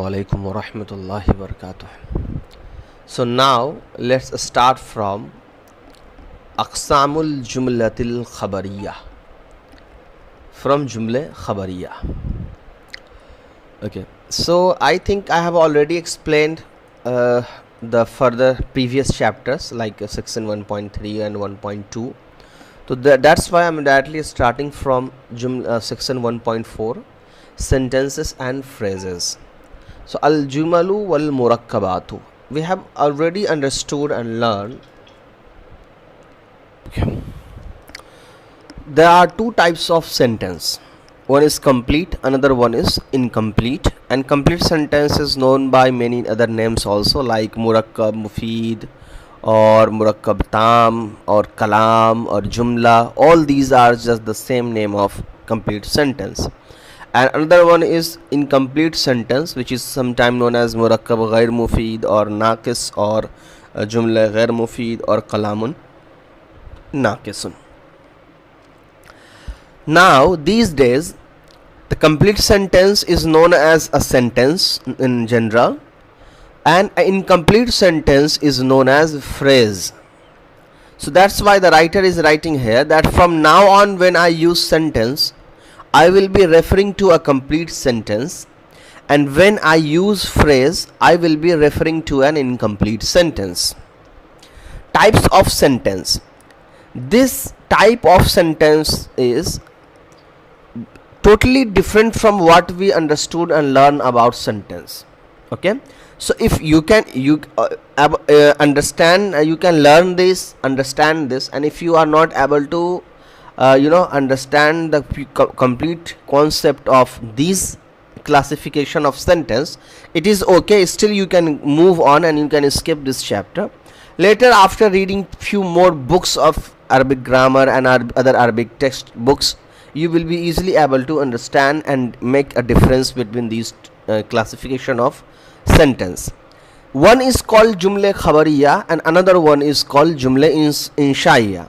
Assalamu-Alaikum wa rahmatullahi wa barakatuh. So now let's start from Aqsamul Jumlatil Khabariyah, from Jumle Khabariyah. Okay, so I think I have already explained the further previous chapters like section 1.3 and 1.2. So that's why I'm directly starting from section 1.4, sentences and phrases. So al-jumalu wal murakkabatu, we have already understood and learned. Okay. There are two types of sentence. One is complete, another one is incomplete, and complete sentence is known by many other names also, like murakkab, mufid, or murakkab tam, or kalam, or jumla. All these are just the same name of complete sentence. And another one is incomplete sentence, which is sometimes known as murakkab ghair mufid, or naqis, or jumla ghair mufid, or kalamun naqisun. Now these days the complete sentence is known as a sentence in general, and an incomplete sentence is known as a phrase. So that's why the writer is writing here that from now on, when I use sentence, I will be referring to a complete sentence, and when I use phrase, I will be referring to an incomplete sentence. Types of sentence. This type of sentence is totally different from what we understood and learned about sentence. Okay, so if you can understand, you can learn this, understand this, and if you are not able to understand the complete concept of these classification of sentence, it is okay, still you can move on and you can skip this chapter. Later, after reading few more books of Arabic grammar and other Arabic text books, you will be easily able to understand and make a difference between these classification of sentence. One is called Jumle Khabariya and another one is called Jumle Inshaiya.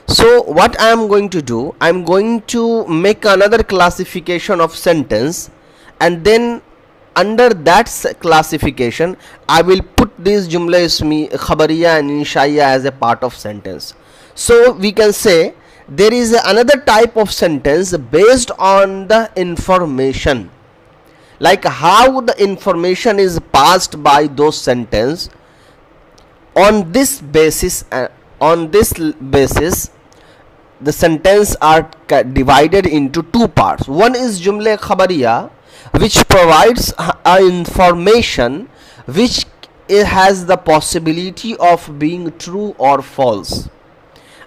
So what I am going to do, I am going to make another classification of sentence, and then under that classification I will put this Jumla Khabariya and Inshaiya as a part of sentence. So we can say there is another type of sentence based on the information, like how the information is passed by those sentence. On this basis, the sentence are divided into two parts. One is Jumle Khabariya, which provides information which has the possibility of being true or false,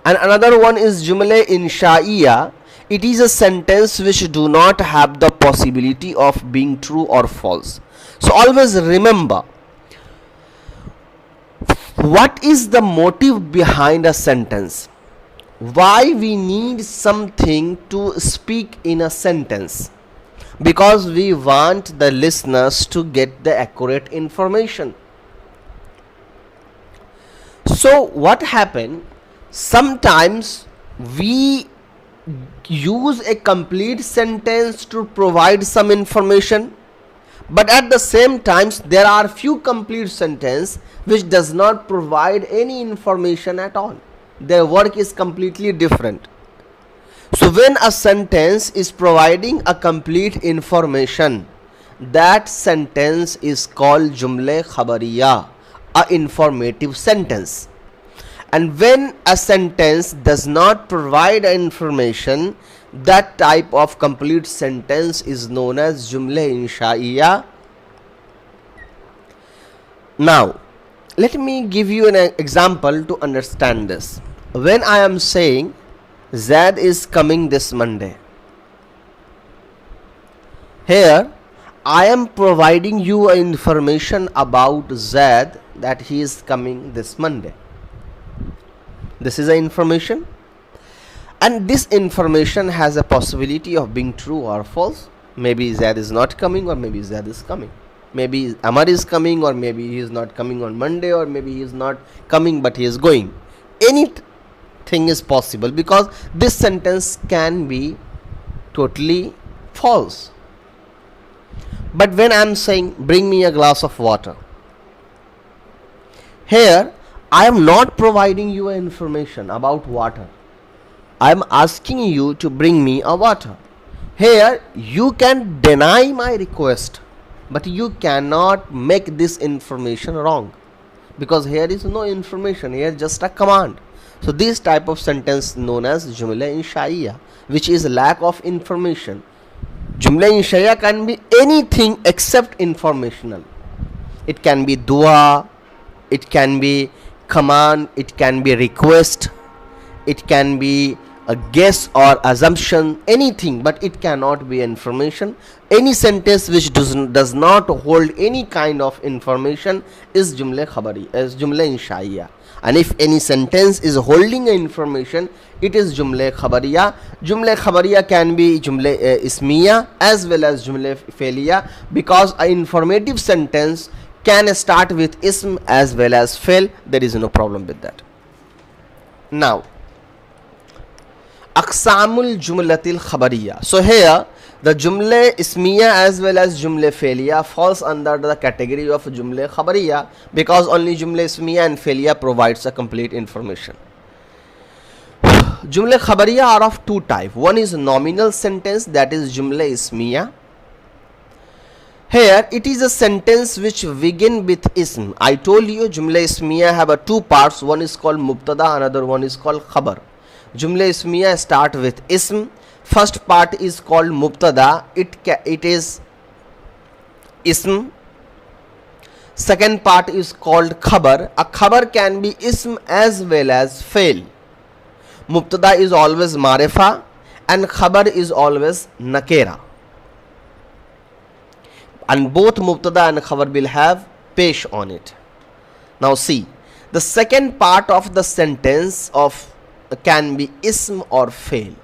and another one is Jumle Inshaiya. It is a sentence which do not have the possibility of being true or false. So always remember, what is the motive behind a sentence? Why we need something to speak in a sentence? Because we want the listeners to get the accurate information. So what happened? Sometimes we use a complete sentence to provide some information, but at the same time there are few complete sentence which does not provide any information at all. Their work is completely different. So when a sentence is providing a complete information, that sentence is called Jumle Khabariya, a informative sentence. And when a sentence does not provide information, that type of complete sentence is known as Jumle Inshaiya. Now let me give you an example to understand this. When I am saying Zaid is coming this Monday, here I am providing you information about Zaid, that he is coming this Monday. This is an information, and this information has a possibility of being true or false. Maybe Zaid is not coming, or maybe Zaid is coming. Maybe Amar is coming, or maybe he is not coming on Monday, or maybe he is not coming but he is going. Anything is possible, because this sentence can be totally false. But when I'm saying bring me a glass of water, here I am not providing you information about water. I am asking you to bring me a water. Here you can deny my request, but you cannot make this information wrong, because here is no information, here just a command. So this type of sentence known as jumla inshaiya, which is lack of information. Jumla inshaiya can be anything except informational. It can be dua, it can be command, it can be request, it can be a guess or assumption, anything, but it cannot be information. Any sentence which does not hold any kind of information is jumla khabari, is jumla inshaiya. And if any sentence is holding information, it is jumla khabariya. Jumla khabariya can be jumla ismiya as well as jumla fa'liya, because an informative sentence can start with ism as well as fail. There is no problem with that. Now, aqsamul jumlatil khabariya. So here the jumla ismiya as well as jumla fa'liya falls under the category of jumla khabariya, because only jumla ismiya and fa'liya provides a complete information. Jumla khabariya are of two types. One is nominal sentence, that is jumla ismiya. Here it is a sentence which begin with ism. I told you jumla ismiya have a two parts. One is called mubtada, another one is called khabar. Jumla ismiya start with ism. First part is called mubtada. It is ism. Second part is called khabar. A khabar can be ism as well as fail. Mubtada is always marifa and khabar is always nakera. And both mubtada and khabar will have pesh on it. Now see, the second part of the sentence of can be ism or fail.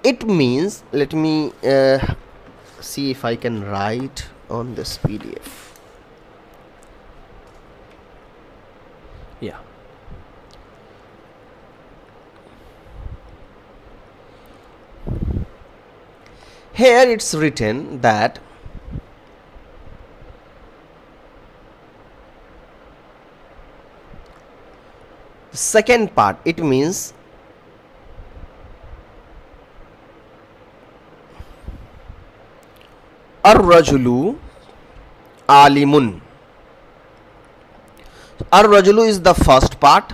It means, let me see if I can write on this PDF. Yeah. Here it's written that the second part, it means ar-rajulu alimun. Ar-rajulu is the first part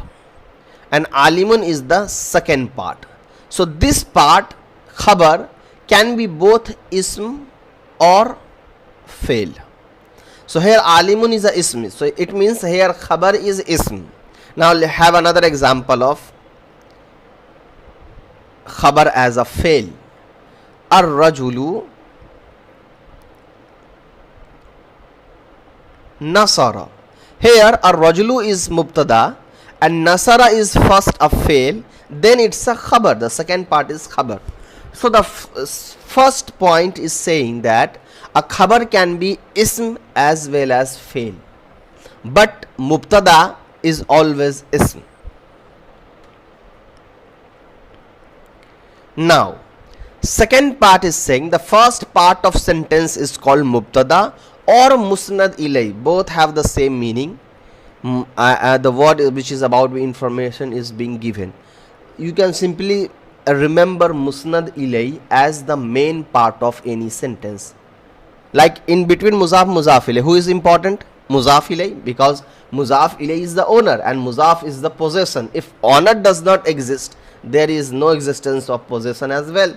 and alimun is the second part. So this part khabar can be both ism or fail. So here alimun is a ism, so it means here khabar is ism. Now let's have another example of khabar as a fail. Ar-rajulu nasara. Here ar-rajulu is mubtada and nasara is first a fail, then it's a khabar. The second part is khabar. So the first point is saying that a khabar can be ism as well as fail, but mubtada is always ism. Now second part is saying the first part of sentence is called mubtada or musnad ilay. Both have the same meaning. The word which is about the information is being given. You can simply remember musnad ilay as the main part of any sentence. Like in between muzaf muzaf ilay, who is important? Muzaf ilay, because muzaf ilay is the owner and muzaf is the possession. If owner does not exist, there is no existence of possession as well.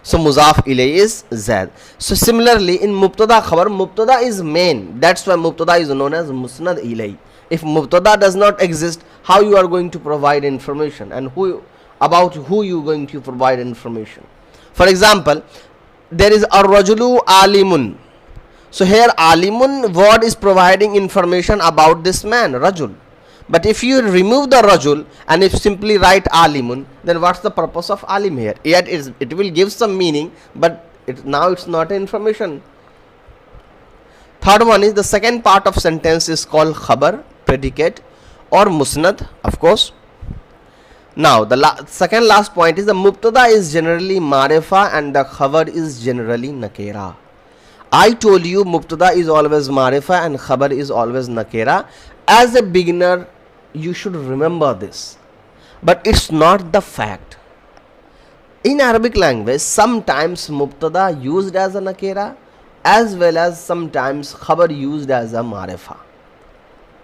So muzaf ilay is zaid. So similarly in mubtada khabar, mubtada is main, that's why mubtada is known as musnad ilay. If mubtada does not exist, how you are going to provide information, and about who you going to provide information? For example, there is ar-rajulu alimun. So here alimun word is providing information about this man, rajul. But if you remove the rajul and if simply write alimun, then what's the purpose of alim here? Yet it will give some meaning, but now it's not information. Third one is the second part of sentence is called khabar, predicate, or musnad, of course. Now the second last point is the mubtada is generally marifa and the khabar is generally nakira. I told you mubtada is always marifa and khabar is always nakira. As a beginner, you should remember this. But it's not the fact. In Arabic language, sometimes mubtada used as a nakira as well as sometimes khabar used as a marifa.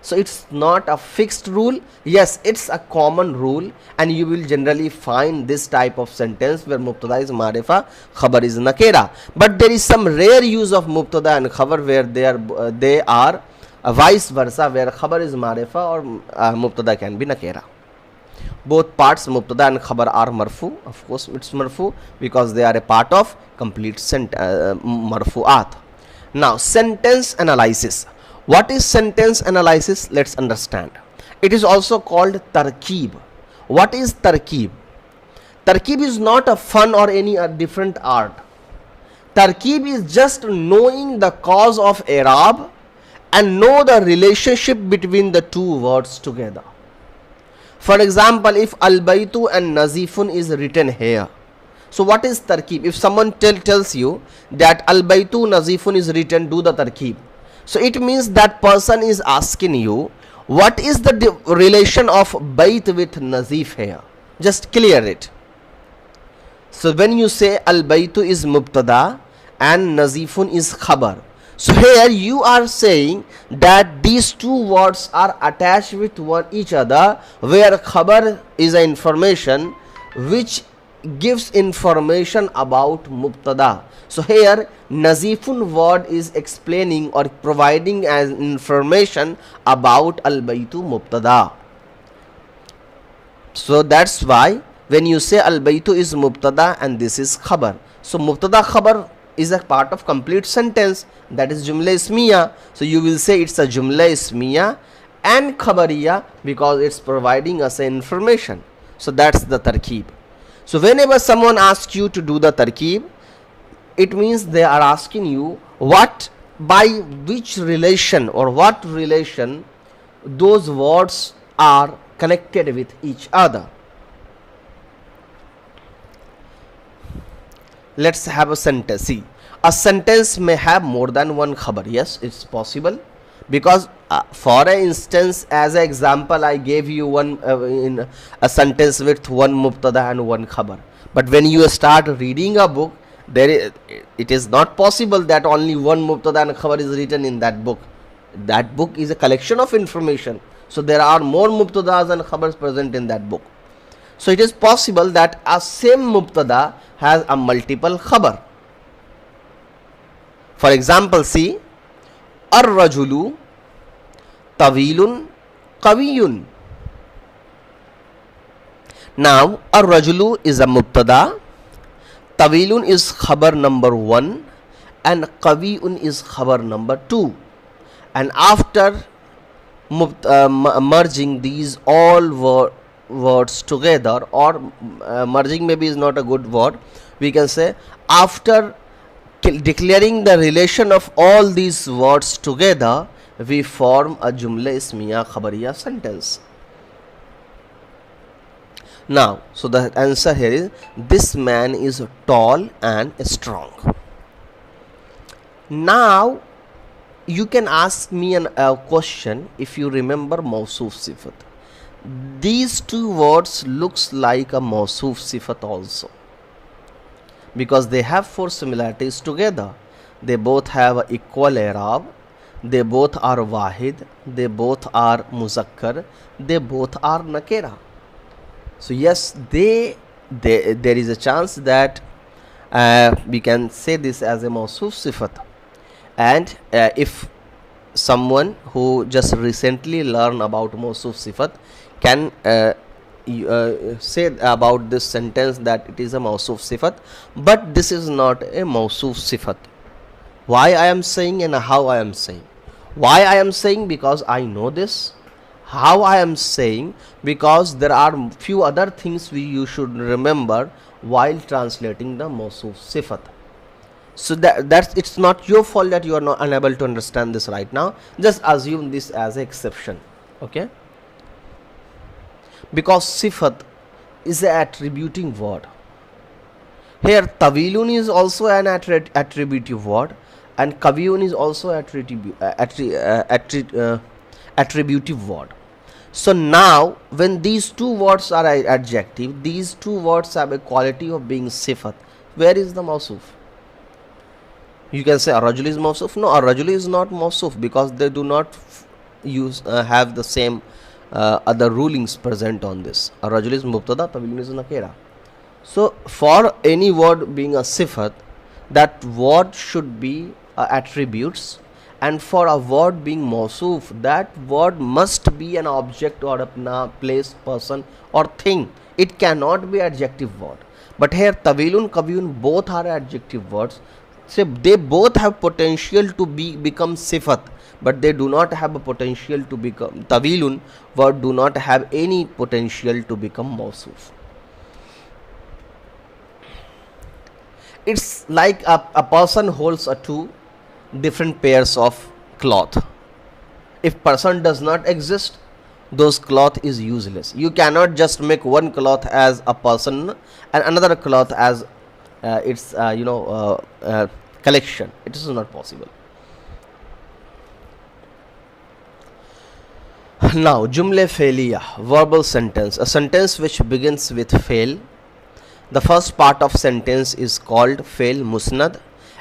So it's not a fixed rule. Yes, it's a common rule, and you will generally find this type of sentence where mubtada is marifa, khabar is nakira. But there is some rare use of mubtada and khabar where they are vice versa, where khabar is marifa or mubtada can be nakira. Both parts, mubtada and khabar, are marfu. Of course, it's marfu because they are a part of complete marfu'at. Now, sentence analysis. What is sentence analysis? Let's understand. It is also called tarkeeb. What is tarkeeb? Tarkeeb is not a fun or any different art. Tarkeeb is just knowing the cause of i'rab and know the relationship between the two words together. For example, if al-baytu and nazifun is written here, so what is tarkeeb? If someone tells you that al-baytu nazifun is written, do the tarkeeb. So it means that person is asking you, what is the relation of bayt with nazif here? Just clear it. So when you say al-baytu is mubtada and nazifun is khabar, so here you are saying that these two words are attached with each other, where khabar is an information which gives information about mubtada. So here nazifun word is explaining or providing as information about al-baytu mubtada. So that's why when you say al-baytu is mubtada and this is khabar, so mubtada khabar is a part of complete sentence, that is jumla ismiya. So you will say it's a jumla ismiya and khabariya because it's providing us information. So that's the tarkeeb. So whenever someone asks you to do the tarkeeb, it means they are asking you what, by which relation or what relation those words are connected with each other. Let's have a sentence. See, a sentence may have more than one khabar. Yes, it's possible, because for an instance, as an example, I gave you one in a sentence with one mubtada and one khabar. But when you start reading a book, it is not possible that only one mubtada and khabar is written in that book. That book is a collection of information. So there are more mubtadas and khabars present in that book. So it is possible that a same mubtada has a multiple khabar. For example, see, ar-rajulu tawilun qawiyun. Now, ar-rajulu is a mubtada, tawilun is khabar number 1 and qawiyun is khabar number 2. And after merging these all words together, or merging maybe is not a good word, we can say after declaring the relation of all these words together, we form a jumla ismiya khabariya sentence. Now, so the answer here is, this man is tall and strong. Now you can ask me a question. If you remember mawsuf sifat, these two words looks like a mawsuf sifat also, because they have 4 similarities together. They both have equal i'rab, they both are wahid, they both are muzakkar, they both are nakira. So yes, there is a chance that we can say this as a mawsuf sifat. And if someone who just recently learned about mawsuf sifat can say about this sentence that it is a mawsuf sifat, but this is not a mawsuf sifat. Why I am saying and how I am saying? Why I am saying? Because I know this. How I am saying? Because there are few other things you should remember while translating the mawsuf sifat. So that's it's not your fault that you are not unable to understand this right now. Just assume this as an exception, okay? Because sifat is an attributing word. Here tawilun is also an attributive word, and kaviyun is also attributive word. So now when these two words are adjective, these two words have a quality of being sifat. Where is the mawsuf? You can say ar-rajul is mawsuf. No, ar-rajul is not mawsuf, because they do not have the same other rulings present on this. Ar-rajul is mubtada, tawilun is nakira. So for any word being a sifat, that word should be attributes, and for a word being mawsuf, that word must be an object or a place, person or thing. It cannot be adjective word. But here tawilun, kaviyun both are adjective words. So they both have potential to become sifat, but they do not have a potential to become tawilun word, do not have any potential to become mawsuf. It's like a person holds two different pairs of cloth. If person does not exist, those cloth is useless. You cannot just make one cloth as a person and another cloth as its collection. It is not possible. Now jumla fa'liya, verbal sentence, a sentence which begins with fail. The first part of sentence is called fail musnad,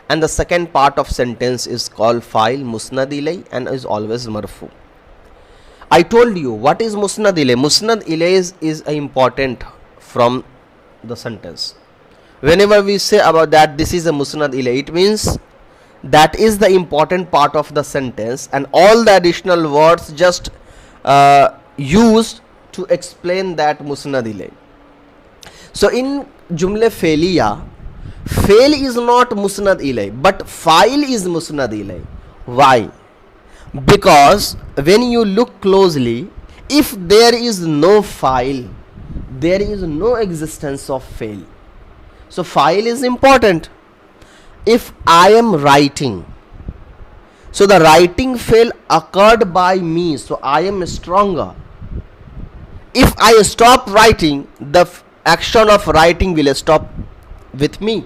and the second part of sentence is called fa'il musnad ilay, and is always marfu. I told you what is musnad ilay. Musnad ilay is important from the sentence. Whenever we say about that this is a musnad ilay, it means that is the important part of the sentence, and all the additional words just used to explain that musnad ilay. So in jumla fa'liya, fail is not musnad ilay, but fa'il is musnad ilay. Why? Because when you look closely, if there is no fa'il, there is no existence of fail. So fa'il is important. If I am writing, so the writing fail occurred by me, so I am stronger. If I stop writing, the action of writing will stop with me,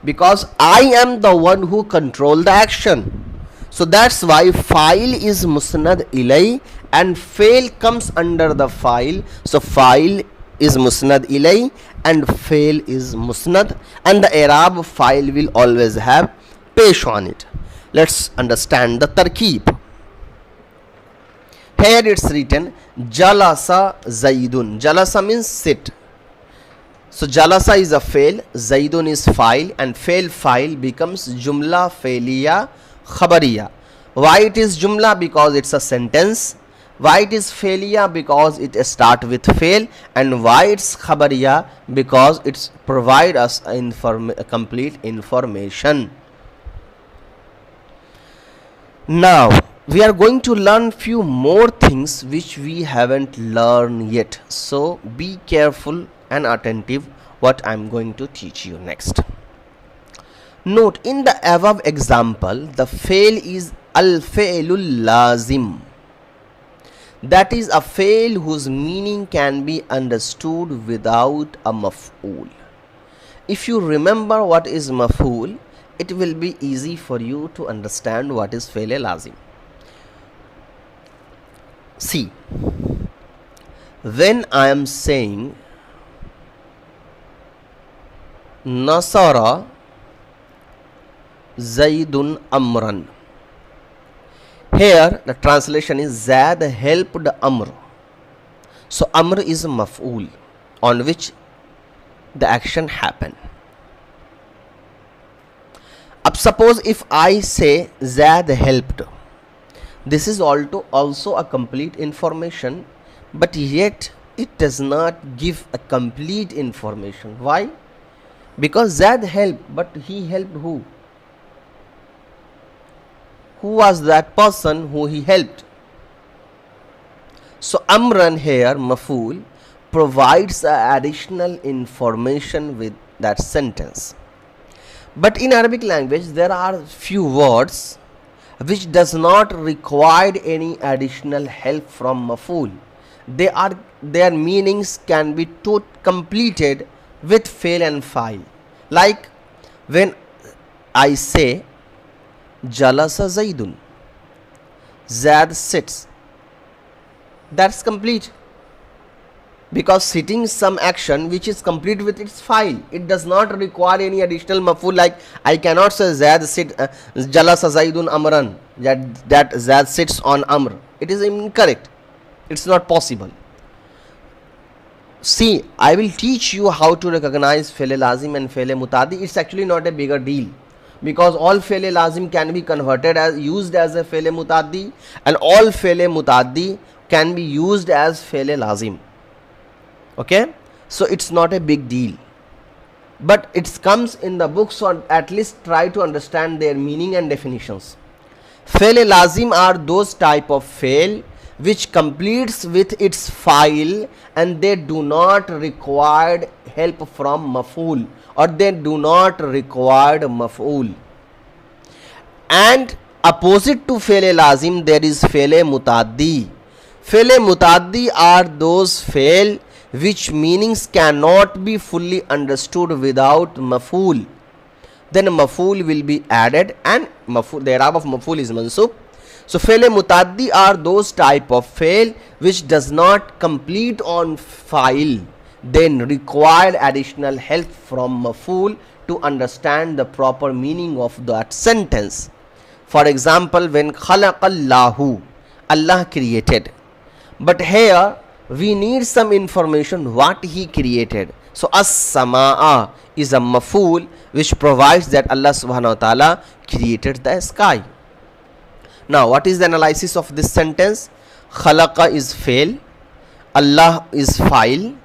because I am the one who control the action. So that's why fa'il is musnad ilay and fail comes under the fa'il. So fa'il is musnad ilay and fail is musnad, and the i'rab fa'il will always have pesh on it. Let's understand the tarkeeb. Here it's written jalasa zaidun. Jalasa means sit. So jalasa is a fail, zaidun is fa'il, and fail fa'il becomes jumla fa'liya khabariya. Why it is jumla? Because it's a sentence. Why it is fa'liya? Because it start with fail. And why it's khabariya? Because it's provide us complete information. Now we are going to learn few more things which we haven't learned yet. So be careful and attentive what I am going to teach you next. Note, in the above example, the fail is al-fi'lul lazim. That is a fail whose meaning can be understood without a maf'ul. If you remember what is maf'ul, it will be easy for you to understand what is fail lazim. See, when I am saying Nasara Zaidun Amran, here the translation is Zaid helped Amr. So Amr is maf'ul on which the action happened. Up suppose if I say Zaid helped, this is also a complete information, but yet it does not give a complete information. Why? Because Zaid helped, but he helped who? Who was that person who he helped? So Amran here, maf'ul, provides additional information with that sentence. But in Arabic language there are few words which does not require any additional help from maf'ul. Their meanings can be completed with fail and fa'il. Like when I say jalasa Zaidun. Zaid sits. That's complete. Because sitting is some action which is complete with its file. It does not require any additional maf'ul, like I cannot say Zaid sit, jalasa Zaidun amran, that Zaid sits on amr. It is incorrect. It's not possible. See, I will teach you how to recognize Fa'il Lazim and Fa'il Mutaddi. It's actually not a bigger deal, because all Fa'il Lazim can be converted as used as a Fa'il Mutaddi, and all Fa'il Mutaddi can be used as Fa'il Lazim. Okay, so it's not a big deal, but it comes in the books, or at least try to understand their meaning and definitions. Fa'il Lazim are those type of fail which completes with its file, and they do not require help from maf'ul, or they do not require maf'ul. And opposite to Fa'il Lazim, there is Fa'il Mutaddi. Fa'il Mutaddi are those fail which meanings cannot be fully understood without maf'ul. Then maf'ul will be added, and the i'rab of maf'ul is mansub. So Fa'il Mutaddi are those type of fail which does not complete on file, then require additional help from maf'ul to understand the proper meaning of that sentence. For example, when khalaqallahu, Allah created, but here we need some information what he created. So as-samaa is a maf'ul which provides that Allah subhanahu wa ta'ala created the sky. Now what is the analysis of this sentence? Khalaqa is fail, Allah is file,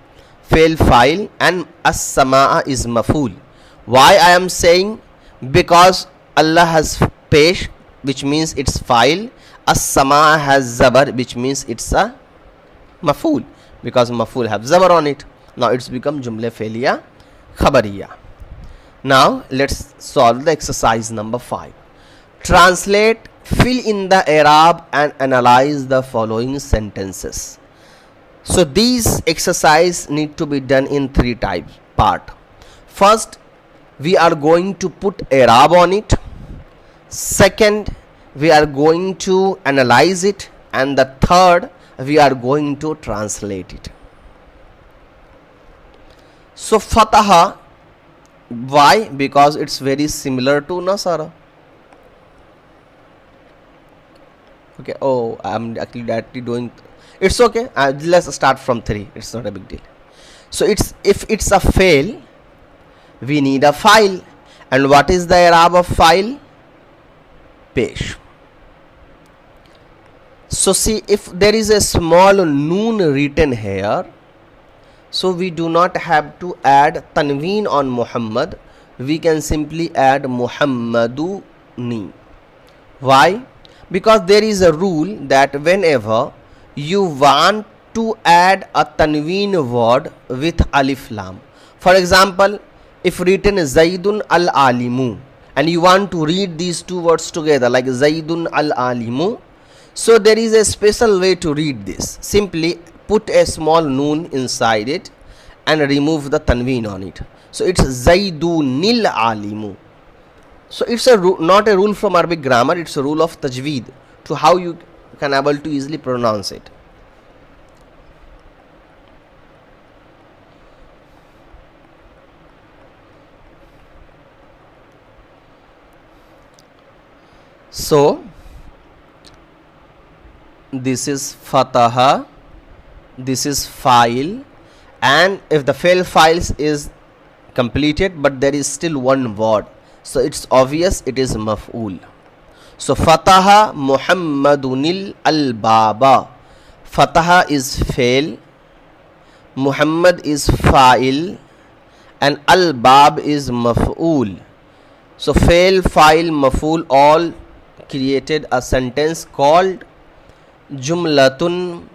file, and as-samaa is maf'ul. Why I am saying? Because Allah has pesh, which means it's file. As-samaa has zabar, which means it's a maf'ul, because maf'ul have zabar on it. Now it's become jumla fa'liya khabariya. Now let's solve the exercise number 5. Translate, fill in the i'rab, and analyze the following sentences. So these exercise need to be done in 3 types part. First, we are going to put i'rab on it. Second, we are going to analyze it, and the third, we are going to translate it. So fataha, why? Because it's very similar to nasara. Okay, oh, I'm actually doing, it's okay, let's start from 3, it's not a big deal. So it's, if it's a fail, we need a file, and what is the i'rab of file? Pesh. So see, if there is a small noon written here, so we do not have to add tanween on Muhammad, we can simply add Muhammaduni. Why? Because there is a rule that whenever you want to add a tanween word with alif lam, for example, if written Zaidun al-Alimu, and you want to read these 2 words together like Zaidun al-Alimu, so there is a special way to read this. Simply put a small noon inside it and remove the tanween on it. So it's Zaidunil Alimu. So it's a not a rule from Arabic grammar, it's a rule of tajweed, to how you can able to easily pronounce it. So this is fataha, this is file, and if the fail files is completed but there is still one word, so it's obvious it is maf'ul. So fataha Muhammadunil al-baba, fataha is fail, Muhammad is fa'il, and al-bab is maf'ul. So fail, file, maf'ul all created a sentence called jumlatun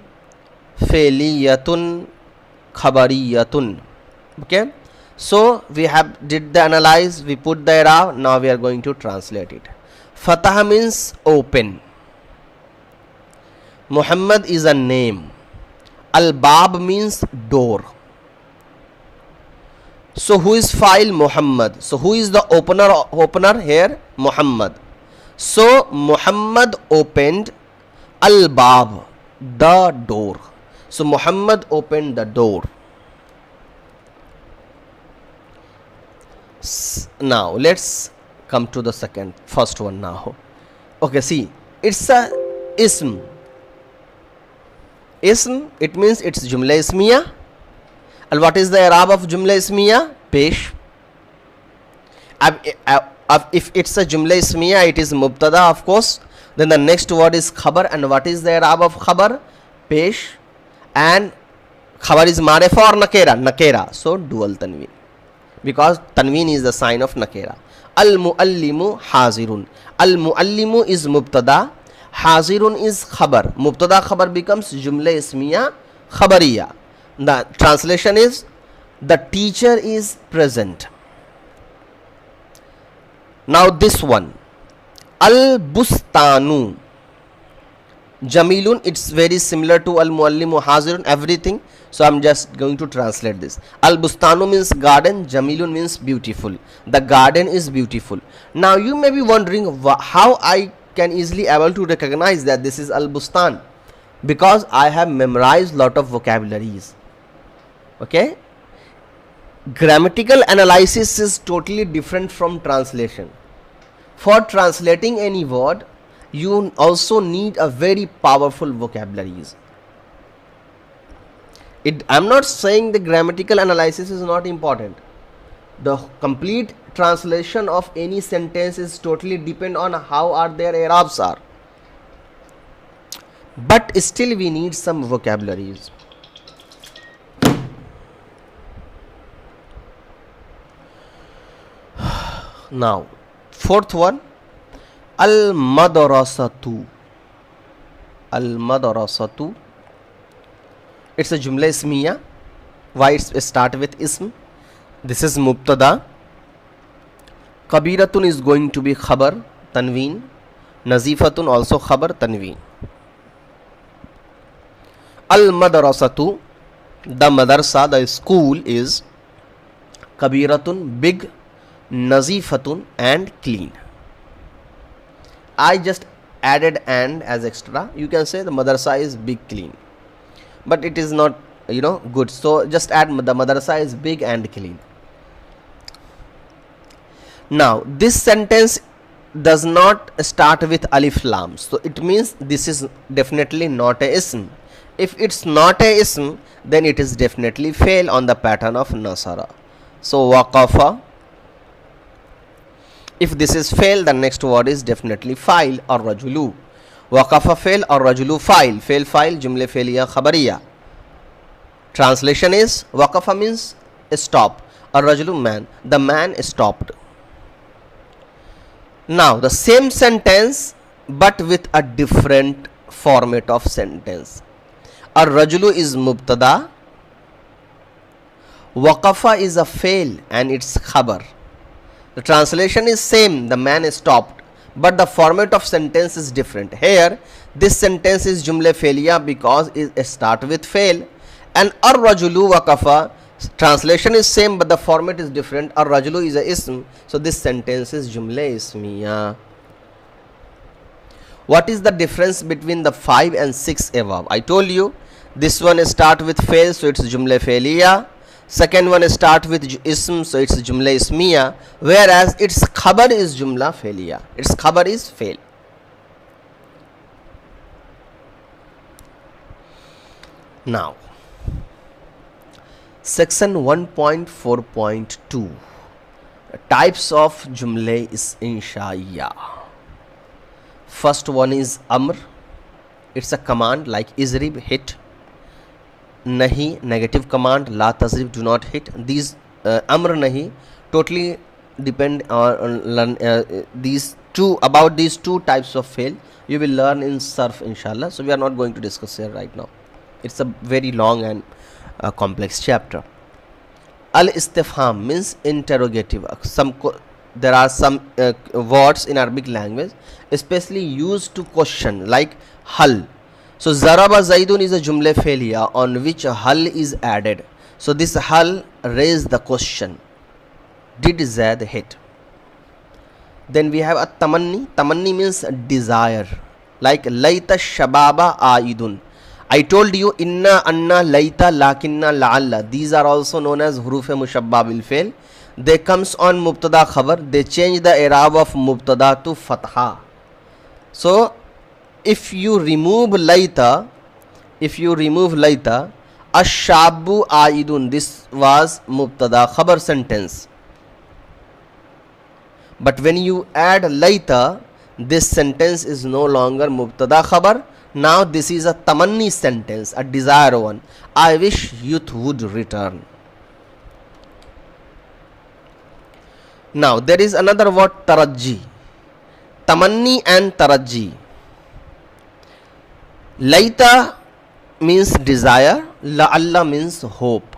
fa'liyatun khabariyatun. Okay, so we have did the analyze, we put the i'rab, now we are going to translate it. Fatah means open, Muhammad is a name, al-bab means door. So who is fa'il? Muhammad. So who is the opener here? Muhammad. So Muhammad opened al-bab, the door. So Muhammad opened the door. Now let's come to the first one now. Okay, see, it's a ism. Ism, it means it's jumla ismiya. And what is the i'rab of jumla ismiya? Pesh. If it's a jumla ismiya, it is mubtada, of course. Then the next word is khabar. And what is the i'rab of khabar? Pesh. And khabar is marefa or nakera? Nakera. So dual tanween, because tanween is the sign of nakera. Al-muallimu hazirun. Al-muallimu is mubtada, hazirun is khabar. Mubtada khabar becomes jumla ismiya khabariya. The translation is the teacher is present. Now this one, al-bustanu jamilun, it's very similar to al-muallimu hazirun, everything. So I'm just going to translate this. Al-bustanu means garden, jamilun means beautiful. The garden is beautiful. Now you may be wondering how I can easily able to recognize that this is al-bustan, because I have memorized lot of vocabularies. Okay, grammatical analysis is totally different from translation. For translating any word, you also need a very powerful vocabularies. I'm not saying the grammatical analysis is not important. The complete translation of any sentence is totally depend on how are their i'rabs are. But still we need some vocabularies. Now fourth one, al-madrasatu. Al-madrasatu, it's a jumla ismiya. Why it start with ism? This is mubtada. Kabiratun is going to be khabar, tanween. Nazifatun also khabar, tanween. Al-madrasatu, the madrasa, the school is kabiratun, big, nazifatun, and clean. I just added and as extra. You can say the madrasa is big, clean, but it is not good. So just add the madrasa is big and clean. Now this sentence does not start with alif lam, so it means this is definitely not a ism. If it's not a ism, then it is definitely fail on the pattern of nasara. So waqafa. If this is fail, the next word is definitely fa'il or rajulu. Waqafa fail or rajulu fa'il. Fail fa'il, jumla failiya khabariya. Translation is waqafa means stop, or rajulu man, the man stopped. Now the same sentence but with a different format of sentence. Ar rajulu is mubtada, waqafa is a fail and it's khabar. The translation is same, the man stopped, but the format of sentence is different. Here this sentence is jumla failiya because it start with fail, and ar rajulu waqafa, translation is same but the format is different. Ar rajulu is a ism, so this sentence is jumla ismiya. What is the difference between the 5 and 6 above? I told you this one start with fail, so it's jumla failiya. Second one start with ism, so it's jumla ismiya, whereas its khabar is jumla failiya. Its khabar is fail. Now section 1.4.2, types of jumla is insha'iyya. First one is amr. It's a command like izrib, hit. Nahi, negative command. La tazrib, do not hit. These amr nahi totally depend on these two. About these two types of fail you will learn in sarf inshallah, so we are not going to discuss here right now. It's a very long and complex chapter. Al-istifham means interrogative. There are some words in Arabic language especially used to question, like hal. So zaraba zaidun is a jumla failiya on which hal is added. So this hal raised the question, did Zaid hit? Then we have a tamanni. Tamanni means desire. Like laita shababa aidun. I told you inna, anna, laita, lakinna, la'alla. These are also known as huruf mushabba bil fail. They comes on mubtada khabar. They change the i'rab of mubtada to fatha. So if you remove laita, ashabu aidun, this was mubtada khabar sentence. But when you add laita, this sentence is no longer mubtada khabar. Now this is a tamanni sentence, a desire one. I wish youth would return. Now there is another word, tarajji. Tamanni and tarajji. Laita means desire, la'alla means hope.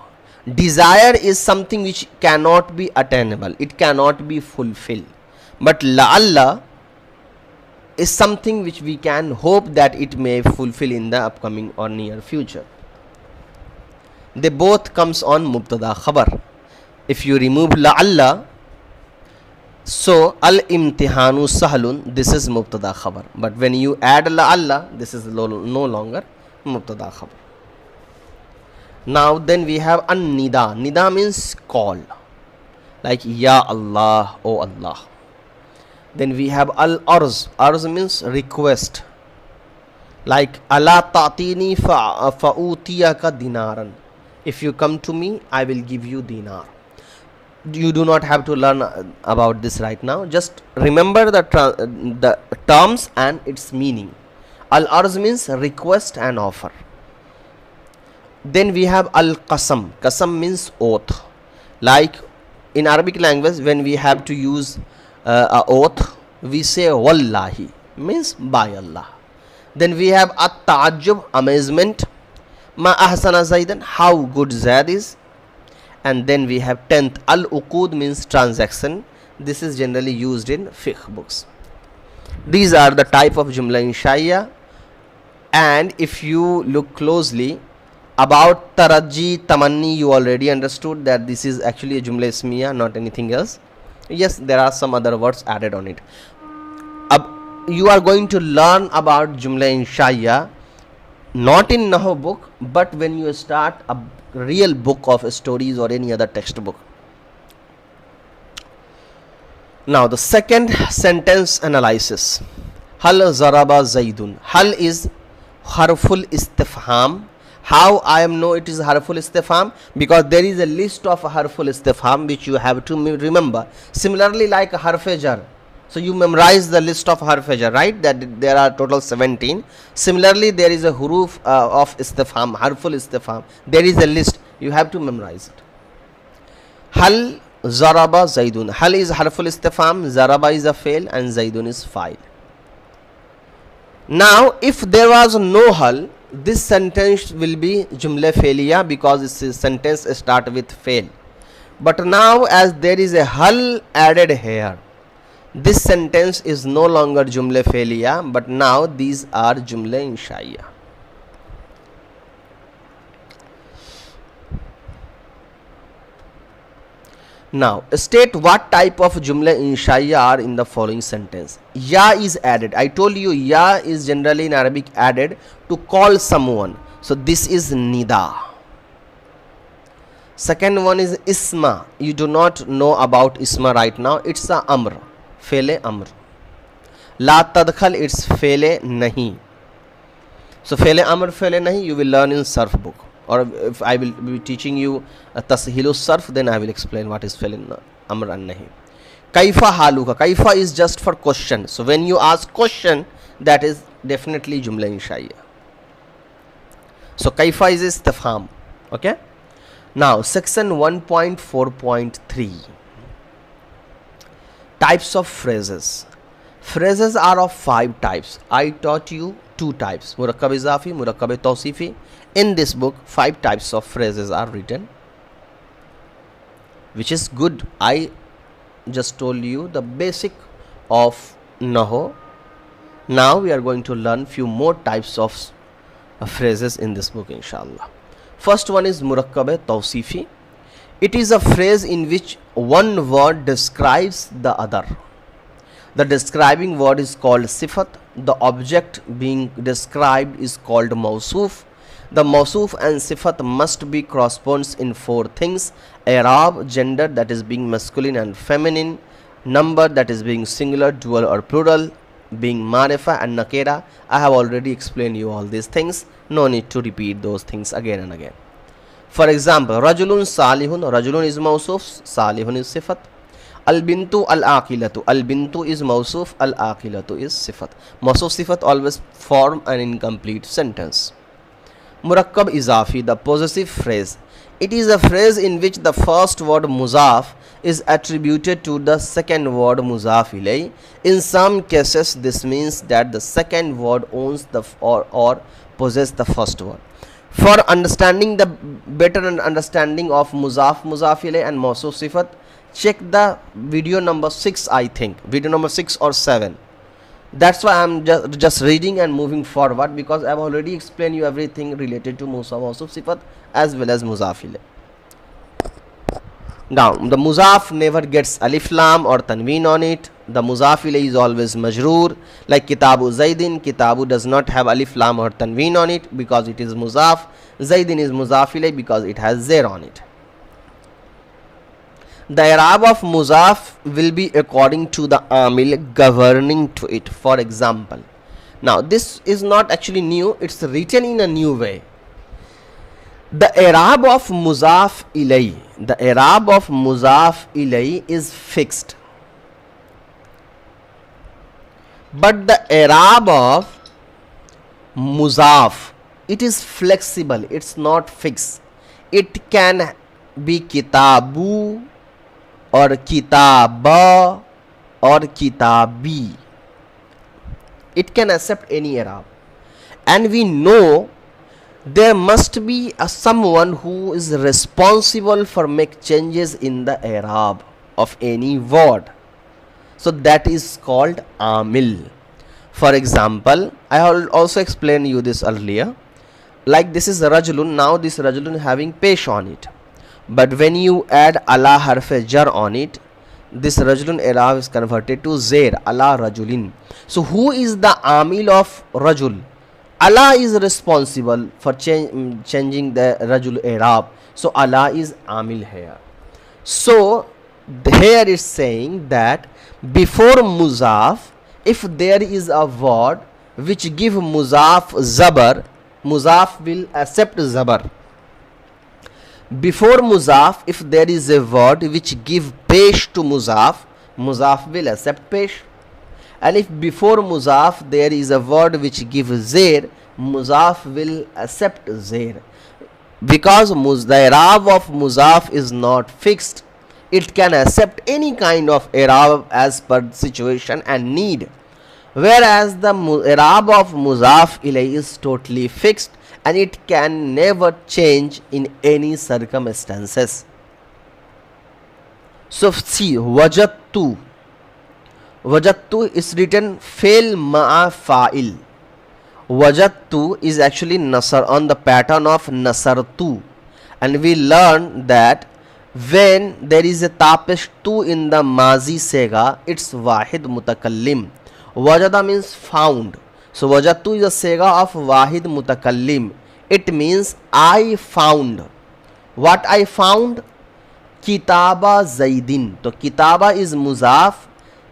Desire is something which cannot be attainable, it cannot be fulfilled. But la'alla is something which we can hope that it may fulfill in the upcoming or near future. They both comes on mubtada khabar. If you remove la'alla, so al-imtihanu sahlun, this is mubtada khabar. But when you add la'alla, this is no longer mubtada khabar. Now then we have an-nida. Nida means call, like ya Allah, oh Allah. Then we have al-arz. Arz means request, like ala ta'tini fa'utiyaka dinaran. If you come to me, I will give you dinar. You do not have to learn about this right now. Just remember the terms and its meaning. Al-arz means request and offer. Then we have al-qasam. Qasam means oath. Like in Arabic language, when we have to use a oath, we say wallahi, means by Allah. Then we have at-ta'ajjub, amazement. Ma ahsana zaidan, how good Zaid is. And then we have 10th, al-uqud means transaction. This is generally used in fiqh books. These are the type of jumla inshaiya. And if you look closely, about tarajji, tamanni, you already understood that this is actually a jumla ismiya, not anything else. Yes, there are some other words added on it. You are going to learn about jumla inshaiya not in Nahw book, but when you start a real book of stories or any other textbook. Now the second sentence analysis. Hal zaraba zaidun. Hal is harful istifham. How I am know it is harful istifham? Because there is a list of harful istifham which you have to remember. Similarly, like harf jar. So you memorize the list of harf jar, right? That there are total 17. Similarly, there is a huruf of istifham, harful istifham. There is a list. You have to memorize it. Hal zaraba zaidun. Hal is harful istifham, zaraba is a fail, and zaidun is fa'il. Now, if there was no hal, this sentence will be jumla failiyah because this sentence start with fail. But now, as there is a hal added here, this sentence is no longer jumla failiyah, but now these are jumla inshaiya. Now state what type of jumla inshaiya are in the following sentence. Ya is added. I told you ya is generally in Arabic added to call someone. So this is nida. Second one is isma. You do not know about isma right now. It's a amr. Fele amr. La tadkhal, it's fele nahi. So fele amr, fele nahi you will learn in surf book. Or if I will be teaching you a tashilu sarf, then I will explain what is fa'il amr and nahi. Kaifa haluka. Kaifa is just for question. So when you ask question, that is definitely jumla inshaiya. So kaifa is istifham. Okay. Now section 1.4.3. Types of phrases. Phrases are of 5 types. I taught you 2 types. Murakkab izafi, murakkab tawsifi. In this book, 5 types of phrases are written, which is good. I just told you the basic of Nahw. Now we are going to learn few more types of phrases in this book, inshallah. First one is murakkab tawsifi. It is a phrase in which one word describes the other. The describing word is called sifat. The object being described is called mawsoof. The mawsoof and sifat must be corresponds in four things: i'rab, gender, that is being masculine and feminine; number, that is being singular, dual or plural; being marifa and nakira. I have already explained you all these things, no need to repeat those things again and again. For example, rajulun salihun, rajulun is mawsoof, salihun is sifat. Al-bintu al-aqilatu, al-bintu is mawsoof, al-aqilatu is sifat. Mawsoof sifat always form an incomplete sentence. Murakkab izafi, the possessive phrase. It is a phrase in which the first word muzaf is attributed to the second word muzaf ilay. In some cases, this means that the second word owns the or possesses the first word. For understanding the better understanding of muzaf, muzaf ilay and mawsoof sifat, check the video number 6, I think, video number 6 or 7. That's why I'm just reading and moving forward, because I've already explained you everything related to mawsoof sifat as well as muzaf ilay. Now, the muzaf never gets alif lam or tanween on it. The muzaf ilay is always majroor, like kitabu zaidin. Kitabu does not have alif lam or tanween on it because it is muzaf. Zaidin is muzaf ilay because it has zair on it. The i'rab of muzaf will be according to the amil governing to it. For example, now this is not actually new, it's written in a new way. The i'rab of muzaf ilay, the i'rab of muzaf ilay is fixed, but the i'rab of muzaf, it is flexible, it's not fixed. It can be kitabu or kitaba or kitabi. It can accept any i'rab, and we know there must be someone who is responsible for make changes in the i'rab of any word. So that is called amil. For example, I will also explain you this earlier. Like this is rajulun. Now this rajulun having pesh on it, but when you add ala harfe jar on it, this rajulun i'rab is converted to zair, ala rajulin. So who is the amil of rajul? Allah is responsible for changing the rajul i'rab. So Allah is amil here. So here is saying that before muzaf, if there is a word which give muzaf zabar, muzaf will accept zabar. Before muzaf, if there is a word which give pesh to muzaf, muzaf will accept pesh. And if before muzaf there is a word which gives zair, muzaf will accept zair. Because the i'rab of muzaf is not fixed, it can accept any kind of i'rab as per situation and need. Whereas the i'rab of muzaf ilay is totally fixed and it can never change in any circumstances. So see, wajadtu. Wajadtu is written fail ma'a fa'il. Wajadtu is actually nasar on the pattern of nasartu, and we learned that when there is a tapesh tu in the mazi sega, it's wahid mutakallim. Wajada means found. So wajadtu is a sega of wahid mutakallim. It means I found. What I found? Kitaba zaidin. So kitaba is muzaf,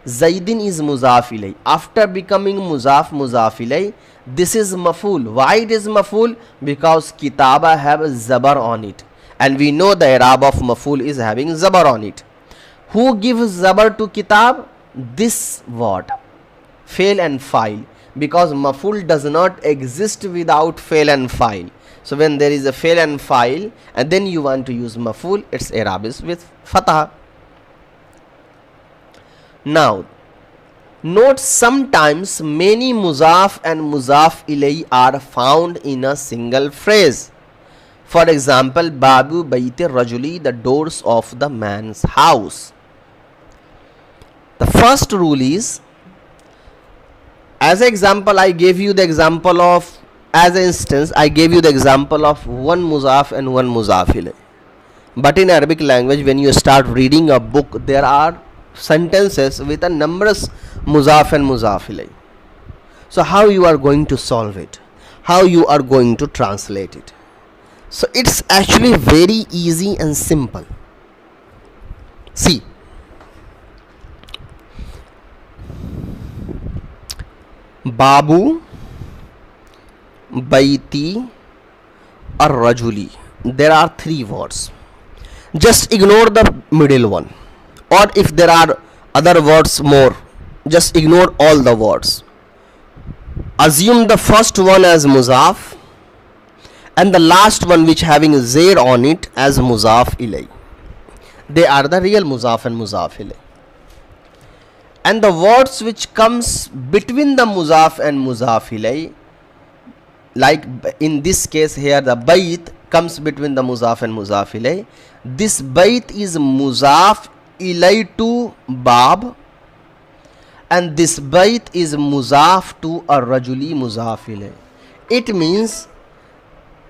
zaidin is muzaf ilay. After becoming muzaf ilay, this is maful. Why it is maful? Because kitaba have zabar on it, and we know the i'rab of maful is having zabar on it. Who gives zabar to kitab? This word, fail and file, because maful does not exist without fail and file. So when there is a fail and file and then you want to use maful, its i'rab is with fatah. Now note, sometimes many muzaf and muzaf ilay are found in a single phrase. For example, babu bayti rajuli, the doors of the man's house. The first rule is, as an example I gave you the example of, as an instance I gave you the example of one muzaf and one muzaf ilay. But in Arabic language, when you start reading a book, there are sentences with a numerous muzaf and muzaf ilayh. So how you are going to solve it? How you are going to translate it? So it's actually very easy and simple. See, Babu, Baiti, or Rajuli. There are three words. Just ignore the middle one. Or if there are other words more, just ignore all the words. Assume the first one as muzaf and the last one which having zair on it as muzaf ilay. They are the real muzaf and muzaf ilay. And the words which comes between the muzaf and muzaf ilay, like in this case here the bait comes between the muzaf and muzaf ilay. This bait is muzaf ilay to bab, and this bait is muzaf to a rajuli muzaf ilay. It means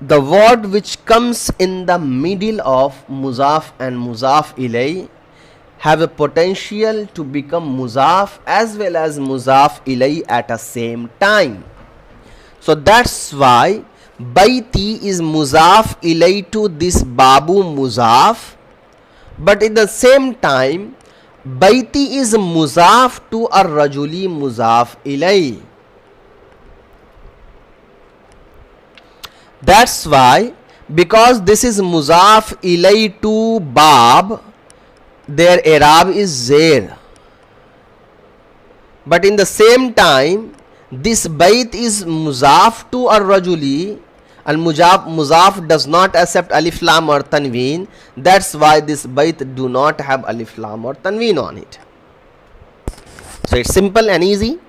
the word which comes in the middle of muzaf and muzaf ilay have a potential to become muzaf as well as muzaf ilay at a same time. So that's why baiti is muzaf ilay to this babu muzaf, but at the same time baiti is muzaf to a rajuli muzaf ilay. That's why, because this is muzaf ilay to bab, their i'rab is zair. But in the same time, this bait is muzaf to a rajuli, and muzaf does not accept alif lam or tanween. That's why this bait do not have alif lam or tanween on it. So it's simple and easy.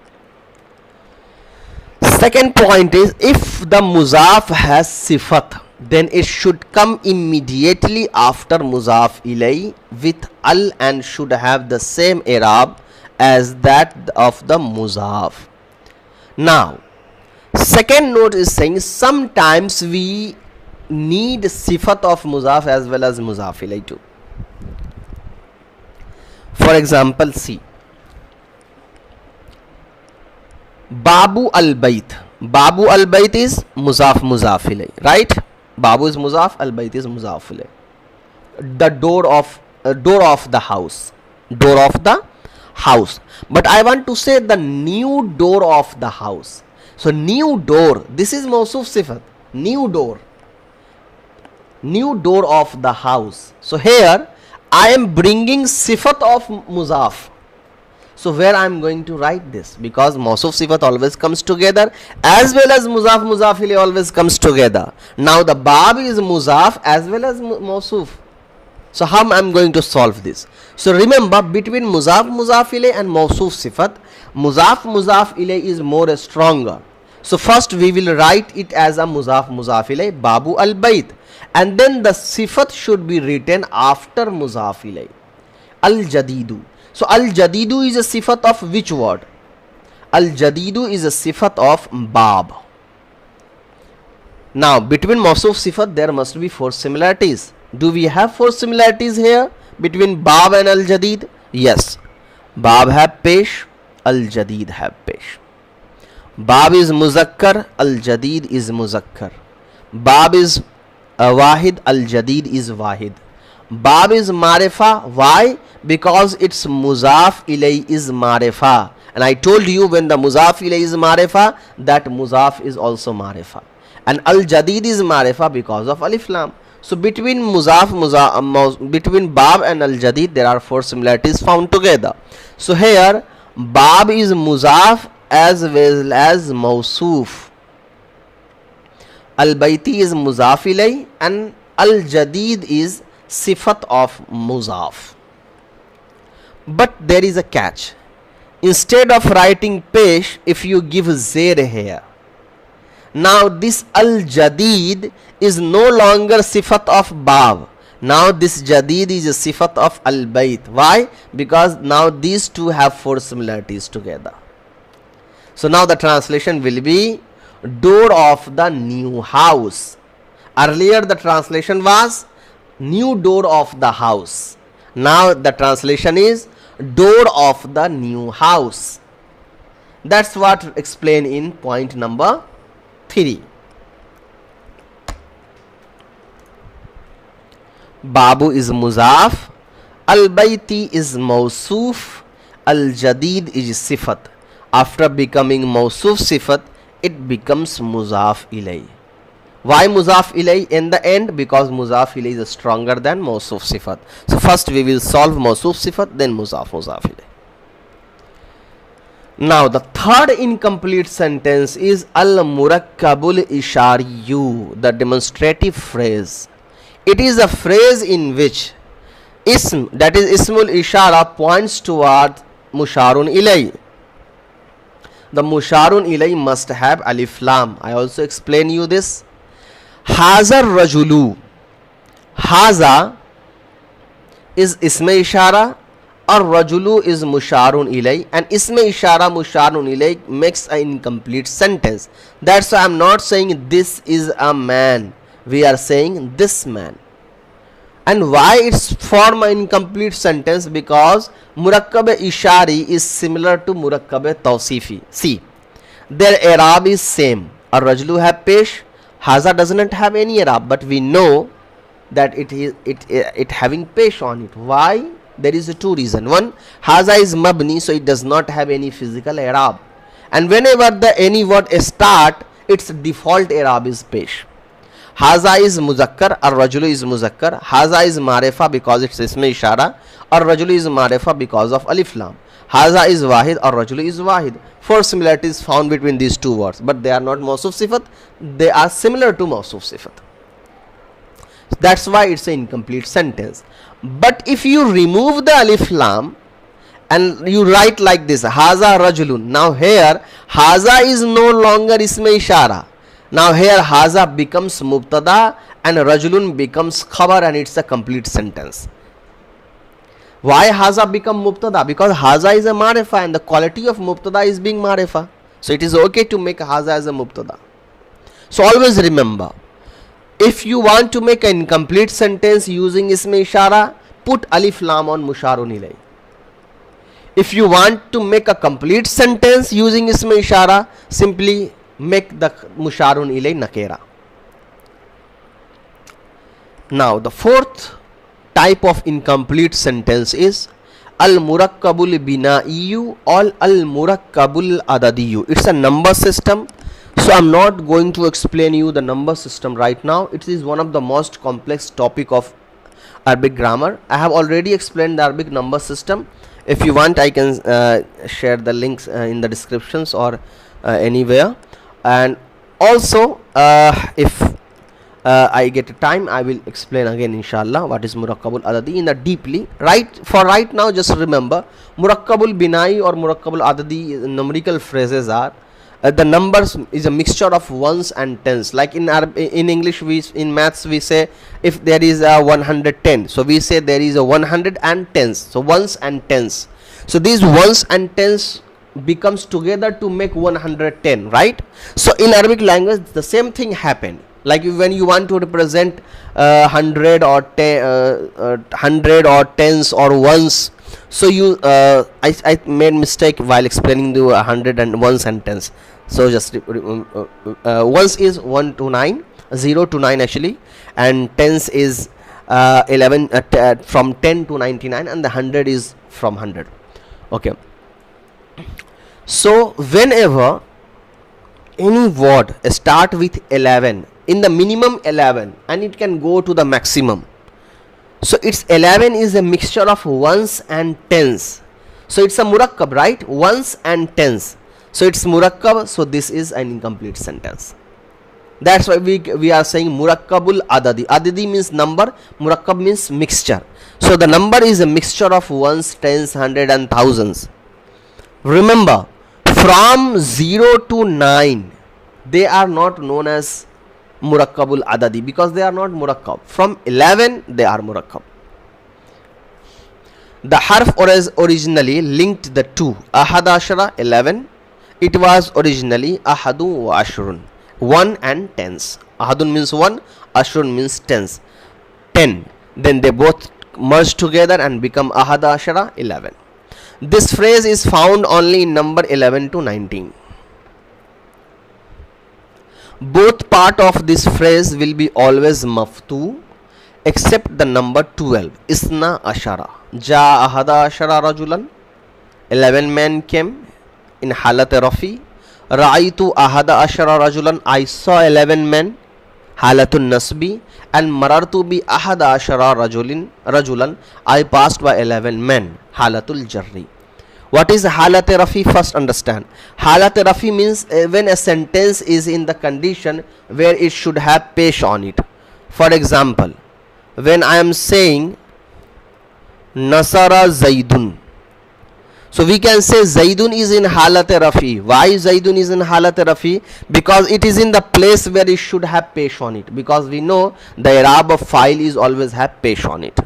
Second point is, if the muzaf has sifat, then it should come immediately after muzaf ilay with al and should have the same i'rab as that of the muzaf. Now, second note is saying sometimes we need sifat of muzaf as well as muzaf ilay too. For example, see, Babu al-Bayt. Babu al-Bayt is muzaf muzaf ilay, right? Babu is muzaf, al-Bayt is muzaf ilay. The door of the house. Door of the house. But I want to say the new door of the house. So new door, this is mawsuf sifat. New door. New door of the house. So here I am bringing sifat of muzaf. So where I am going to write this? Because mawsuf sifat always comes together as well as muzaf muzaf ilay always comes together. Now the bab is muzaf as well as mawsuf. So how I am going to solve this? So remember, between muzaf muzaf ilay and mawsuf sifat, muzaf muzaf ilay is more stronger. So first we will write it as a muzaf muzaf ilay, Babu al-Bayt, and then the sifat should be written after muzaf ilay, al-Jadidu. So al-Jadidu is a sifat of which word? Al-Jadidu is a sifat of bab. Now between mawsuf sifat there must be 4 similarities. Do we have 4 similarities here between bab and al-Jadid? Yes. Bab have pesh, al-Jadid have pesh. Bab is muzakkar, al-Jadid is muzakkar. Bab is wahid, al-Jadid is wahid. Bab is marifa. Why? Because its muzaf ilay is marifa. And I told you, when the muzaf ilay is marifa, that muzaf is also marifa. And al-Jadid is marifa because of alif lam. So between between bab and al-Jadid there are 4 similarities found together. So here bab is muzaf as well as mawsuf. Al-Bayti is muzaf ilay and al-Jadid is sifat of muzaf. But there is a catch. Instead of writing pesh, if you give zair here, now this al-Jadid is no longer sifat of bab. Now this Jadid is a sifat of al-Bayt. Why? Because now these two have 4 similarities together. So now the translation will be door of the new house. Earlier the translation was new door of the house. Now the translation is door of the new house. That's what explained in point number 3. Babu is muzaf, al-bayti is mawsuf, al-jadid is sifat. After becoming mawsuf sifat, it becomes muzaf ilay. Why muzaf ilay in the end? Because muzaf ilay is stronger than mawsuf sifat. So first we will solve mawsuf sifat, then muzaf ilay. Now the third incomplete sentence is al-murakkabul ishariyu, the demonstrative phrase. It is a phrase in which ism, that is ismul ishara, points toward musharun ilay. The musharun ilay must have alif lam. I also explain you this. Haza rajulu. Haza is isme ishara or rajulu is musharun ilay, and isme ishara musharun ilay makes an incomplete sentence. That's why I am not saying this is a man. We are saying this man. And why it's form an incomplete sentence? Because murakkab ishari is similar to murakkab tawsifi. See, their i'rab is same. A rajulu have pesh, haza does not have any i'rab, but we know that it having pesh on it. Why? There is two reasons. One, haza is mabni, so it does not have any physical i'rab, and whenever the any word start, its default i'rab is pesh. Haza is muzakkar, or rajulu is muzakkar. Haza is marefa because it's isme ishara, or rajulu is marefa because of alif lam. Haza is wahid, or rajulu is wahid. Four similarities found between these two words, but they are not mawsuf sifat. They are similar to mawsuf sifat. That's why it's an incomplete sentence. But if you remove the alif lam and you write like this, haza rajulun. Now here haza is no longer isme ishara. Now here haza becomes mubtada and rajulun becomes khabar, and it's a complete sentence. Why haza become mubtada? Because haza is a marefa and the quality of mubtada is being marefa. So it is okay to make haza as a mubtada. So always remember, if you want to make an incomplete sentence using isme ishara, put alif lam on musharun ilay. If you want to make a complete sentence using isme ishara, simply make the musharun ilay nakera. Now the fourth type of incomplete sentence is al-murakkabul bina'iyu or al-murakkabul adadiyu. It's a number system. So I'm not going to explain you the number system right now. It is one of the most complex topic of Arabic grammar. I have already explained the Arabic number system. If you want, I can share the links in the descriptions or anywhere. And also if I get a time, I will explain again inshallah what is murakkabul adadi in a deeply. For right now, just remember murakkabul binai or murakkabul adadi numerical phrases are the numbers is a mixture of ones and tens. Like in English, in maths we say if there is a 110, so we say there is a 100 and tens. So ones and tens. So these ones and tens becomes together to make 110, right? So in Arabic language the same thing happened. Like when you want to represent 100 or 100 or tens or ones, so you I made mistake while explaining the 100 and ones and tens. So just ones is 1 to 9, 0 to 9 actually, and tens is 11 from 10 to 99, and the 100 is from 100. Okay. So whenever any word start with 11, in the minimum 11 and it can go to the maximum, so it's 11 is a mixture of ones and tens. So it's a murakkab, right? Ones and tens. So it's murakkab. So this is an incomplete sentence. That's why we are saying murakkabul adadi. Adadi means number, murakkab means mixture. So the number is a mixture of ones, tens, hundred and thousands. Remember, from 0 to 9 they are not known as murakkabul adadi because they are not murakkab. From 11 they are murakkab. The harf was originally linked the two. Ahad ashara 11. It was originally ahadu wa ashrun, 1 and tens. Ahadun means 1, ashrun means tens, 10. Then they both merge together and become ahad ashara 11. This phrase is found only in number 11 to 19. Both part of this phrase will be always maftu except the number 12. Isna ashara. Ja ahada ashara rajulan. 11 men came in halat rafi. Ra'aytu ahada ashara rajulan. I saw 11 men. Halatun nasbi. And marartu bi ahada ashara rajulan. I passed by 11 men. Halatul jarri. What is halat rafi? First understand. Halat rafi means when a sentence is in the condition where it should have pesh on it. For example, when I am saying Nasara Zaidun, so we can say Zaidun is in halat rafi. Why Zaidun is in halat rafi? Because it is in the place where it should have pesh on it. Because we know the i'rab of file is always have pesh on it.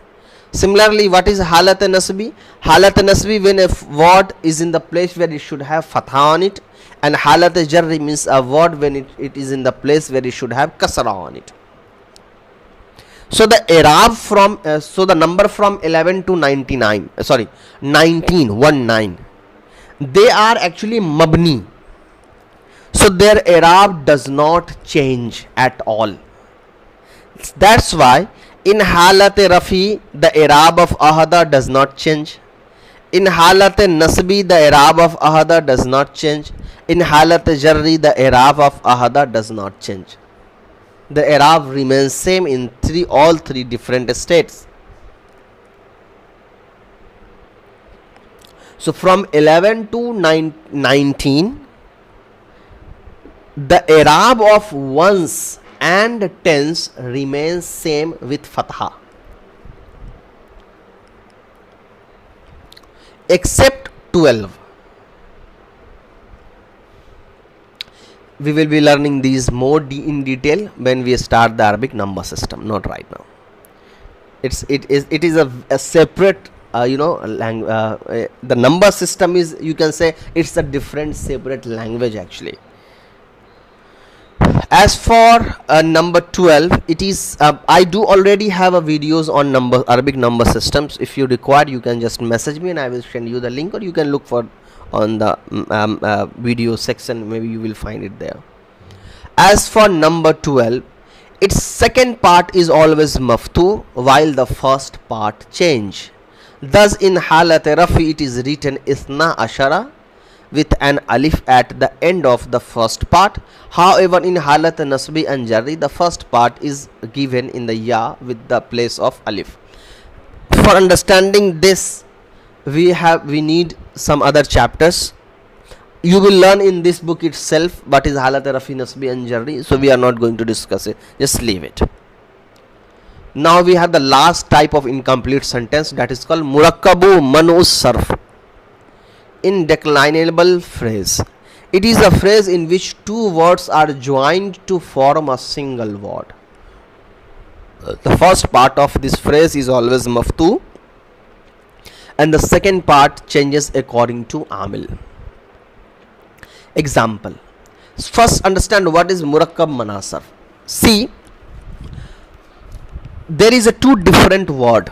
Similarly, what is halat nasbi? Halat nasbi when a word is in the place where it should have fatha on it, and halat jarri means a word when it is in the place where it should have kasra on it. So the i'rab from so the number from 11 to 19, they are actually mabni. So their i'rab does not change at all. That's why in halat rafi the i'rab of ahada does not change. In halat nasbi the i'rab of ahada does not change. In halat jarri the i'rab of ahada does not change. The i'rab remains same in all three different states. So from 11 to 19 the i'rab of ones and tens remains same with fatha, except 12. We will be learning these more in detail when we start the Arabic number system, not right now. It is a separate the number system is, you can say, it's a different separate language actually. As for number 12, it is I do already have a videos on Arabic number systems. If you require, you can just message me and I will send you the link, or you can look for on the video section, maybe you will find it there. As for number 12, its second part is always maftu while the first part change. Thus in halat rafi it is written isna ashara with an alif at the end of the first part. However, in halat nasbi and jarri the first part is given in the ya with the place of alif. For understanding this, we need some other chapters. You will learn in this book itself what is halat rafi, nasbi and jarri, so we are not going to discuss it, just leave it. Now we have the last type of incomplete sentence, that is called murakkabu man'us sarf, indeclinable phrase. It is a phrase in which two words are joined to form a single word. The first part of this phrase is always maftu and the second part changes according to amil. Example. First understand what is murakkab manasar. See, there is a two different word.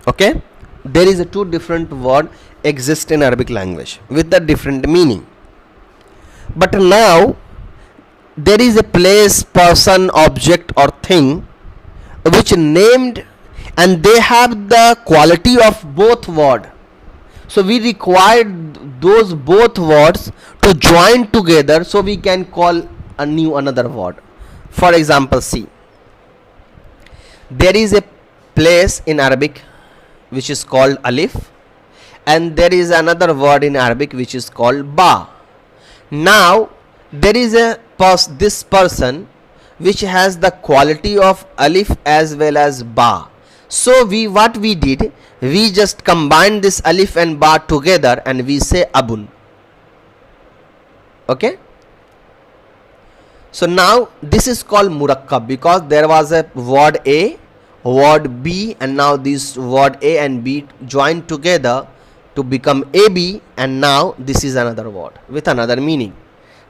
Okay, there is a two different word exist in Arabic language with the different meaning. But now there is a place, person, object or thing which named, and they have the quality of both word. So we require those both words to join together so we can call another word. For example, see, there is a place in Arabic which is called alif, and there is another word in Arabic which is called ba. Now there is this person which has the quality of alif as well as ba. So what we did, we just combined this alif and ba together and we say abun. Okay, so now this is called murakkab because there was a word A, word B, and now this word A and B joined together to become AB, and now this is another word with another meaning.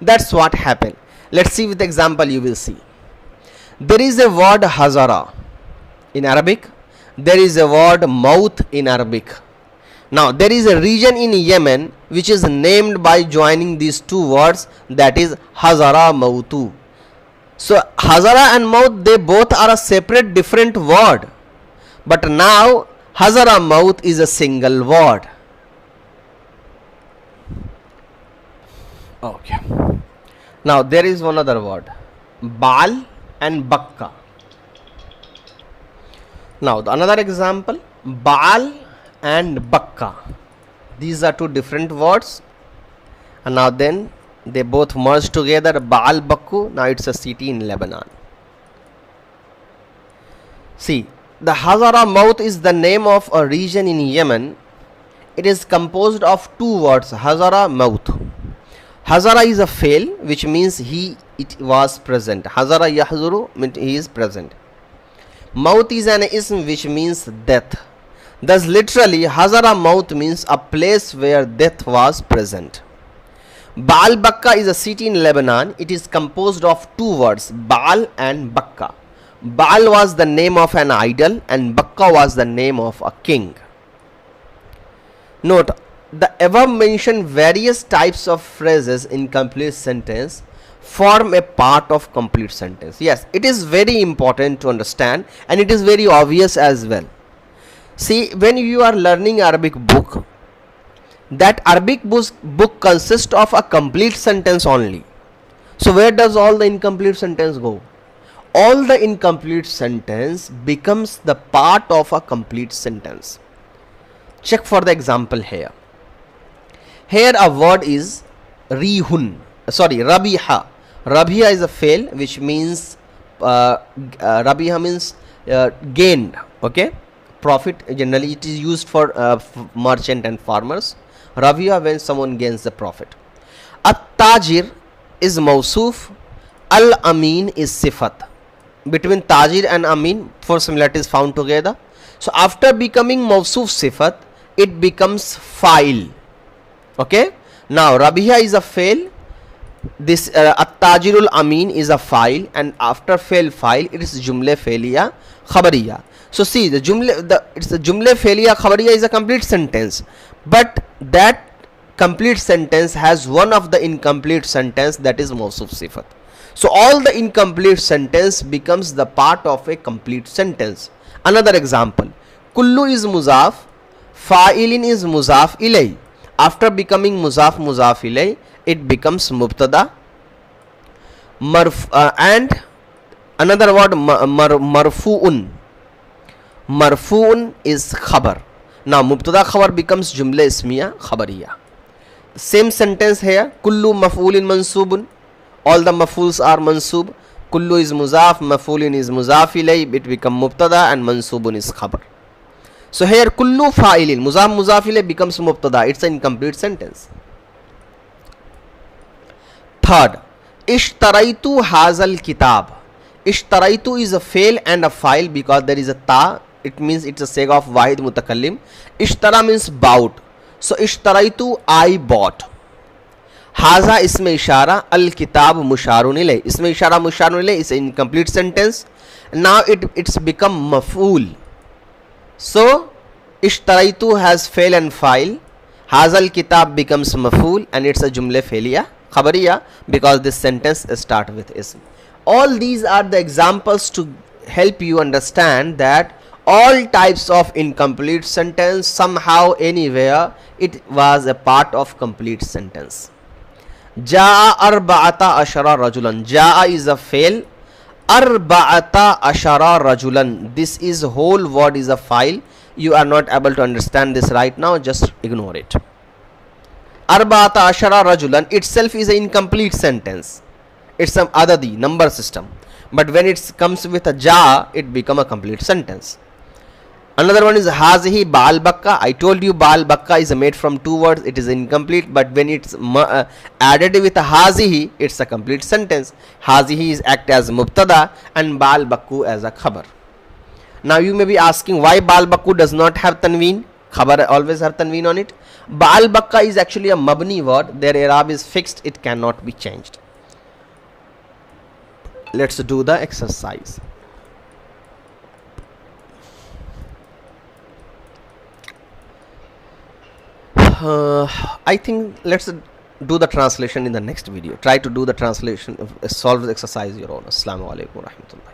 That's what happened. Let's see with example. You will see there is a word hazara in Arabic, there is a word mouth in Arabic. Now there is a region in Yemen which is named by joining these two words, that is Hazara Mautu. So Hazara and Maut, they both are a separate different word, but now Hazara Maut is a single word. Okay. Now there is one other word, Baal and Bakka. Now another example, Baal and Bakka. These are two different words, and now then they both merge together, Baal Bakku. Now it's a city in Lebanon. See, the Hazara Maut is the name of a region in Yemen. It is composed of two words, Hazara Maut. Hazara is a fail, which means it was present. Hazara Yahzuru means he is present. Maut is an ism, which means death. Thus literally Hazara Maut means a place where death was present. Baal Bakka is a city in Lebanon. It is composed of two words, Baal and Bakka. Baal was the name of an idol and Bakka was the name of a king. Note, the above mentioned various types of phrases in complete sentence form a part of complete sentence. Yes, it is very important to understand, and it is very obvious as well. See, when you are learning Arabic book, that Arabic book consists of a complete sentence only. So where does all the incomplete sentence go? All the incomplete sentence becomes the part of a complete sentence. Check for the example here. Here a word is Rabiha. Rabiha is a fail, which means Rabiha means gained. Okay, profit. Generally it is used for merchant and farmers. Rabiha, when someone gains the profit. At-Tajir is Mawsuf. Al-Amin is Sifat. Between Tajir and Amin, four similarities found together. So after becoming Mawsuf Sifat, it becomes Fa'il. Okay. Now Rabiha is a fail. This At-Tajirul Amin is a file, and after fail file it is Jumla Fa'liya Khabariya. So see, the Jumla Fa'liya Khabariya is a complete sentence, but that complete sentence has one of the incomplete sentence, that is Mawsuf Sifat. So all the incomplete sentence becomes the part of a complete sentence. Another example, Kullu is Muzaf, Fa'ilin is Muzaf Ilay. After becoming Muzaf Ilay, it becomes Mubtada. And another word, Marfu'un. Marfu'un is Khabar. Now Mubtada Khabar becomes Jumla Ismiya Khabariya. Same sentence here, Kullu Maf'ulin Mansubun. All the Maf'uls are Mansub. Kullu is Muzaf, Maf'ulin is Muzaf Ilay. It becomes Mubtada and Mansubun is Khabar. So here Kullu Fa'ilin, Muzaf Ilay becomes Mubtada. It's an incomplete sentence. Third, Ishtaraitu Hazal Kitab. Ishtaraitu is a fail and a file because there is a ta. It means it's a sega of Wahid Mutakallim. Ishtara means bought. So Ishtaraitu, I bought. Haza isme ishara, al kitab musharun ilay. Isme ishara musharun ilay is an incomplete sentence. Now it's become maf'ul. So Ishtaraitu has fail and file. Hazal kitab becomes maf'ul, and it's a Jumla Fa'liya Khabariya because this sentence starts with ism. All these are the examples to help you understand that all types of incomplete sentence, somehow anywhere it was a part of complete sentence. Ja'a arba'ata ashara rajulan. Ja'a is a fail. Arba'ata ashara rajulan. This is whole word is a file. You are not able to understand this right now, just ignore it. Arba'ata ashara rajulan itself is an incomplete sentence. It's some adadi, number system. But when it comes with a ja, it becomes a complete sentence. Another one is Hazihi Baal Bakka. I told you Baal Bakka is made from two words. It is incomplete, but when it's added with a Hazihi, it's a complete sentence. Hazihi is act as Mubtada and Baal Bakku as a Khabar. Now you may be asking why Baal Bakku does not have Tanween. Khabar always have Tanween on it. Baal Bakka is actually a Mabni word. Their i'rab is fixed. It cannot be changed. Let's do the exercise. I think let's do the translation in the next video. Try to do the translation, solve the exercise your own. Assalamu alaikum wa rahmatullah.